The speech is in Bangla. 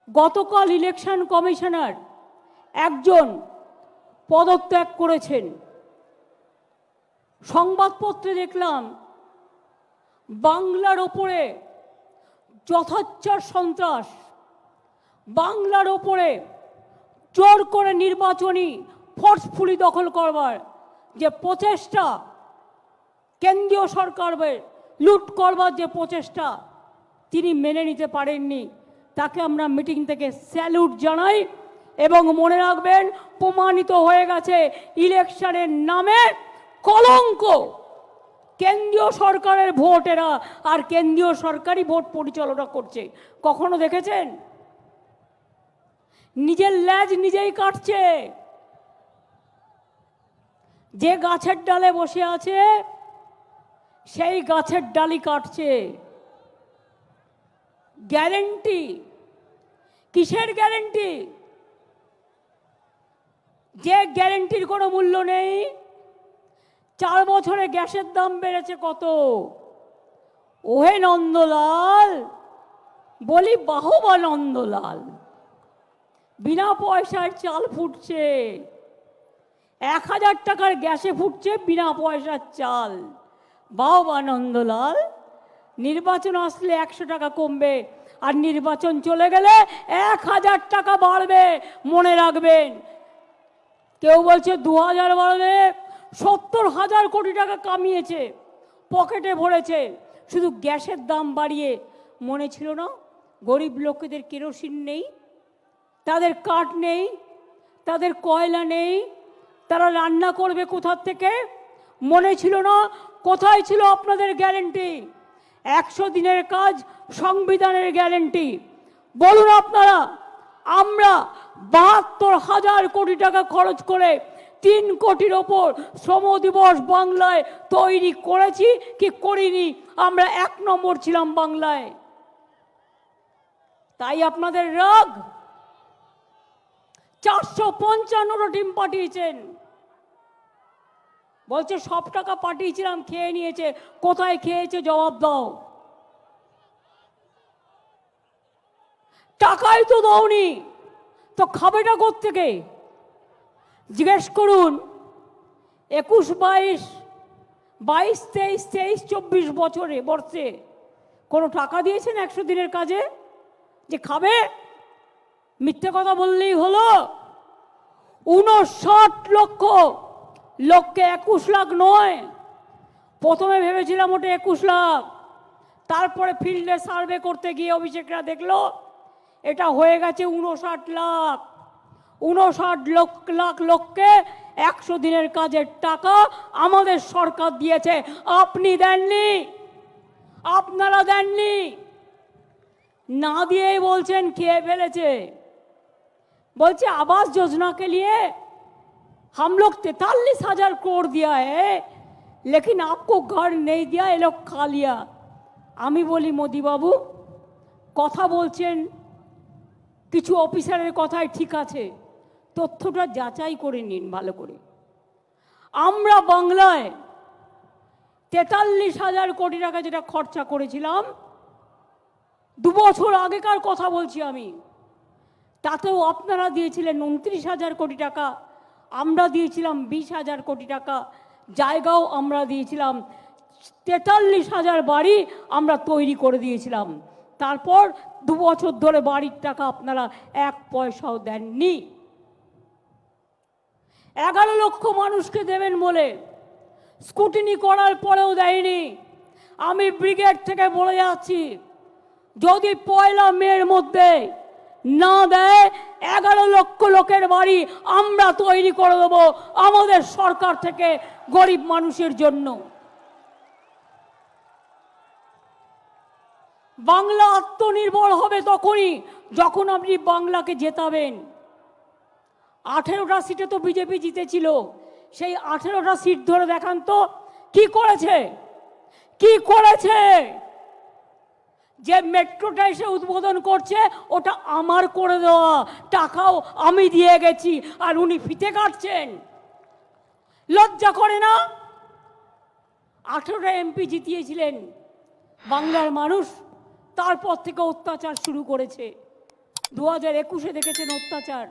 গতকাল ইলেকশন কমিশনার একজন পদত্যাগ করেছেন। সংবাদপত্রে দেখলাম বাংলার ওপরে যথাচ্ছার সন্ত্রাস, বাংলার ওপরে জোর করে নির্বাচনী ফোর্সফুলি দখল করবার যে প্রচেষ্টা, কেন্দ্রীয় সরকারের লুট করবার যে প্রচেষ্টা তিনি মেনে নিতে পারেননি। তাকে আমরা মিটিং থেকে স্যালুট জানাই এবং মনে রাখবেন, প্রমাণিত হয়ে গেছে ইলেকশনের নামে কলঙ্ক কেন্দ্রীয় সরকারের ভোটেরা, আর কেন্দ্রীয় সরকারই ভোট পরিচালনা করছে। কখনো দেখেছেন? নিজের ল্যাজ নিজেই কাটছে। যে গাছের ডালে বসে আছে সেই গাছের ডালই কাটছে। গ্যারেন্টি কিসের গ্যারেন্টি? যে গ্যারেন্টির কোনো মূল্য নেই। 4 বছরে গ্যাসের দাম বেড়েছে কত? ওহে নন্দলাল, বলি বাহবা নন্দলাল, বিনা পয়সায় চাল ফুটছে। 1000 টাকার গ্যাসে ফুটছে বিনা পয়সার চাল। বাহবা নন্দলাল। নির্বাচন আসলে 100 টাকা কমবে, আর নির্বাচন চলে গেলে 1000 টাকা বাড়বে। মনে রাখবেন, কেউ বলছে 2000 বাড়বে। 70,000 কোটি টাকা কামিয়েছে, পকেটে ভরেছে শুধু গ্যাসের দাম বাড়িয়ে। মনে ছিল না গরিব লোকেদের কেরোসিন নেই, তাদের কাঠ নেই, তাদের কয়লা নেই, তারা রান্না করবে কোথার থেকে? মনে ছিল না? কোথায় ছিল আপনাদের গ্যারেন্টি? 100 দিনের কাজ সংবিধানের গ্যারেন্টি। বলুন আপনারা, আমরা 72,000 কোটি টাকা খরচ করে 3 কোটির ওপর শ্রম দিবস বাংলায় তৈরি করেছি কি করিনি? আমরা 1 নম্বর ছিলাম বাংলায়। তাই আপনাদের রাগ। 455টা টিম পাঠিয়েছেন, বলছে সব টাকা পাঠিয়েছিলাম, খেয়ে নিয়েছে। কোথায় খেয়েছে জবাব দাও। টাকাই তো দাওনি, তো খাবেটা কোত্থেকে? জিজ্ঞেস করুন 21, 22, 23, 24 বর্ষে কোনো টাকা দিয়েছেন 100 দিনের কাজে যে খাবে? মিথ্যে কথা বললেই হলো। 59 লক্ষ লোককে 21 লাখ নয়। প্রথমে ভেবেছিলাম ওটা 21 লাখ, তারপরে ফিল্ডে সার্ভে করতে গিয়ে অভিষেকরা দেখলো এটা হয়ে গেছে 59 লাখ। 59 লাখ লোককে 100 দিনের কাজের টাকা আমাদের সরকার দিয়েছে। আপনি দেননি, আপনারা দেননি। না দিয়েই বলছেন খেয়ে ফেলেছে। বলছে आवास योजना के लिए हम लोग 43,000 करोड़ दिया है, लेकिन आपको घर नहीं दिया, ये लोग खा लिया। আমি বলি মোদি বাবু, কথা বলছেন কিছু অফিসারের কথাই ঠিক আছে, তথ্যটা যাচাই করে নিন ভালো করে। আমরা বাংলায় 43,000 কোটি টাকা যেটা খরচা করেছিলাম, 2 বছর আগেকার কথা বলছি আমি, তাতেও আপনারা দিয়েছিলেন 29,000 কোটি টাকা, আমরা দিয়েছিলাম 20,000 কোটি টাকা। জায়গাও আমরা দিয়েছিলাম, 43,000 বাড়ি আমরা তৈরি করে দিয়েছিলাম। তারপর 2 বছর ধরে বাড়ির টাকা আপনারা 1 পয়সাও দেননি। 11 লক্ষ মানুষকে দেবেন বলে স্কুটিনি করার পরেও দেয়নি। আমি ব্রিগেড থেকে বলে যাচ্ছি, যদি 1 মের মধ্যে না দেয়, 11 লক্ষ লোকের বাড়ি আমরা তৈরি করে দেবো আমাদের সরকার থেকে গরিব মানুষের জন্য। বাংলা আত্মনির্ভর হবে তখনই যখন আপনি বাংলাকে জেতাবেন। 18টা সিটে তো বিজেপি জিতেছিল, সেই 18টা সিট ধরে দেখান তো কি করেছে, কি করেছে। যে মেট্রোটা এসে উদ্বোধন করছে ওটা আমার করে দেওয়া, টাকাও আমি দিয়ে গেছি, আর উনি ফিতে কাটছেন। লজ্জা করে না? 18টা এমপি জিতিয়েছিলেন বাংলার মানুষ, তারপর থেকে অত্যাচার শুরু করেছে। 2021-এ দেখেছেন অত্যাচার,